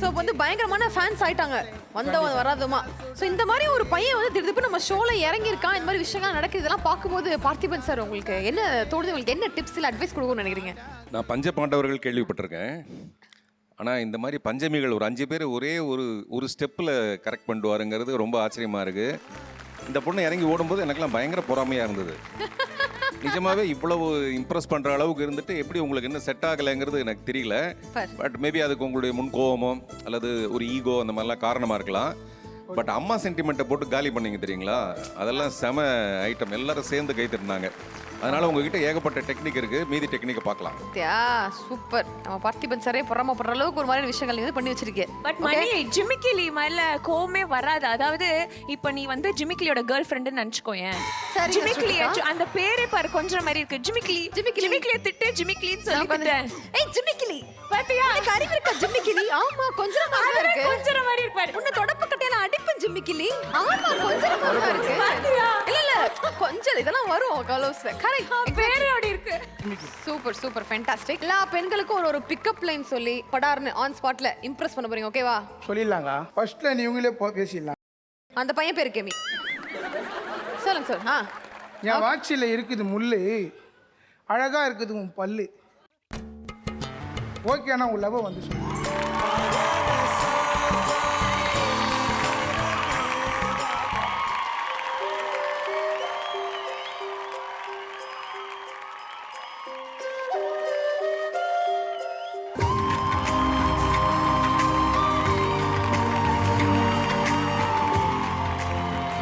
So வந்து பயங்கரமான fans ஆயிட்டாங்க வந்தவன் வராதுமா. ஸோ இந்த மாதிரி ஒரு பையன் வந்து திடீர்னு நம்ம ஷோல இறங்கியிருக்கான், இந்த மாதிரி விஷயங்கள் நடக்குது, இதெல்லாம் பார்க்கும்போது பார்த்திபன் சார் உங்களுக்கு என்ன தோணுது? உங்களுக்கு என்ன டிப்ஸ் இல்லை அட்வைஸ் கொடுக்கணும்னு நினைக்கிறீங்க? நான் பஞ்ச பாண்டவர்கள் கேள்விப்பட்டிருக்கேன். ஆனால் இந்த மாதிரி பஞ்சமிகள் ஒரு 5 பேர் ஒரே ஒரு ஸ்டெப்பில் கரெக்ட் பண்ணுவாருங்கிறது ரொம்ப ஆச்சரியமாக இருக்குது. இந்த பொண்ணு இறங்கி ஓடும்போது எனக்கெல்லாம் பயங்கர பொறாமையாக இருந்தது. நிஜமாவே இவ்வளவு இம்ப்ரெஸ் பண்ணுற அளவுக்கு இருந்துட்டு எப்படி உங்களுக்கு என்ன செட் ஆகலைங்கிறது எனக்கு தெரியல. பட் மேபி அதுக்கு உங்களுடைய முன்கோபமோ அல்லது ஒரு ஈகோ அந்த மாதிரிலாம் காரணமாக இருக்கலாம். பட் அம்மா சென்டிமெண்ட்டை போட்டு காலி பண்ணீங்க தெரியுங்களா, அதெல்லாம் செம ஐட்டம். எல்லாரும் சேர்ந்து கை தட்டினாங்க. அதனால உங்ககிட்ட ஏகப்பட்ட டெக்னிக் இருக்கு, மீதி டெக்னிக்கை பார்க்கலாம். சூப்பர். நம்ம பார்த்திபன் சாரே பொறாமப்படுற அளவுக்கு ஒரு மாதிரி விஷயங்கள் நீங்க பண்ணி வச்சிருக்கேன். பட் மணி ஜிமிக்கிலி மேல கோவமே வராது. அதாவது இப்போ நீ வந்து ஜிமிக்கிலியோட கேர்ள் ஃப்ரெண்ட்னு நினைச்சுக்கோயேன். ஜிமிக்கிலி அந்த பேரே பாரு கொஞ்சம் மாதிரி இருக்கு. ஜிமிக்கிலி ஜிமிக்கிலியை திட்டு ஜிமிக்கிலின்னு சொல்லிட்டேன். ஏய் ஜிமிக்கிலி பாத்தியா? எனக்கு அறிவு இருக்கா ஜிமிக்கிலி? ஆமா கொஞ்சம் மாதிரி இருக்கு. கொஞ்சம் மாதிரி இருக்கு. உன்னை தொடப்பு கட்டையில அடிப்பேன் ஜிமிக்கிலி. ஆமா கொஞ்சம் மாதிரி இருக்கு. பாத்தியா? இல்ல கொஞ்சம் இதெல்லாம் வரும் கலோஸ்ல. கரெக்ட். பேரே அப்படி இருக்கு. Super super fantastic. எல்லா பெண்களுக்கும் ஒரு பிக்கப் லைன் சொல்லி படார்னு ஆன் ஸ்பாட்ல இம்ப்ரெஸ் பண்ண போறீங்க. ஓகேவா? சொல்லிடலாங்க. ஃபர்ஸ்ட்ல நீங்களே பேசிடலாம். அந்த பையன் பேரு கேமி. சொல்லுங்க சார். என் வாட்சியில் இருக்குது முள்ளு, அழகா இருக்குது உன் பல்லு. ஓகேண்ணா உன் லவ் வந்து சொல்லு.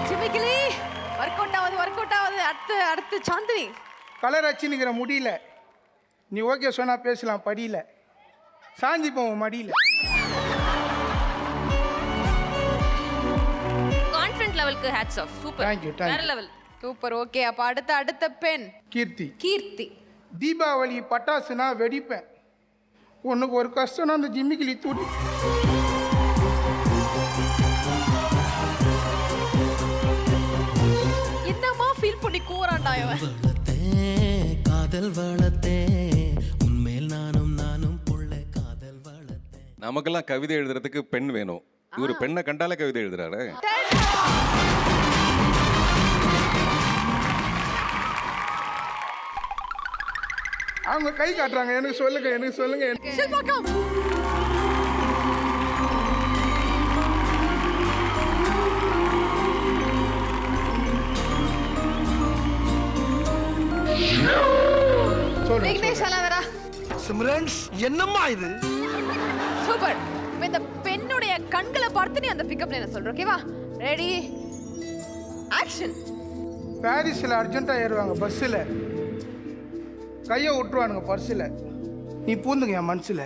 ஜிமிக்கிலி ஒர்க் அவுட் ஆகுது. அடுத்து சாந்தினி. கலர் அச்சுன்னுங்கிற முடியல, நீ ஓகே சொன்னா பேசலாம். படியில சாஞ்சி போவோம் மடியில. கான்ஃபிடன்ட் லெவலுக்கு hats off. Super. Thank you. வேற லெவல். சூப்பர். ஓகே, அப்ப அடுத்த பெண் கீர்த்தி. தீபாவளி பட்டாசுனா வெடிப்பேன், உனக்கு ஒரு கஷ்டம்னா அந்த ஜிம்மிக்கிலி தூட்டி. என்னமா ஃபீல் பண்ணி கூறாண்டா இவன். காதல் வளத்தே உன்மேல் நானும் புள்ள காதல் வளத்தே. நமக்கெல்லாம் கவிதை எழுதுறதுக்கு பெண் வேணும். இவர் பெண்ணை கண்டாலே கவிதை எழுதுறாரு. அவங்க கை காட்டுறாங்க. எனக்கு சொல்லுங்க. செல்வாக்கம். விக்னேஷ் அலவரா. சிம்ரன்ஸ் என்னம்மா இது? சூப்பர். இந்த பெண்ணுடைய கண்களை பார்த்து நீ அந்த பிக்கப் லைனை சொல்ற. ஓகேவா? Ready action. பாரிஸில் அர்ஜென்ட்டாக ஏறுவாங்க பஸ்ஸில், கையை விட்டுருவானுங்க பர்ஸில், நீ பூந்துங்க என் மனசில்.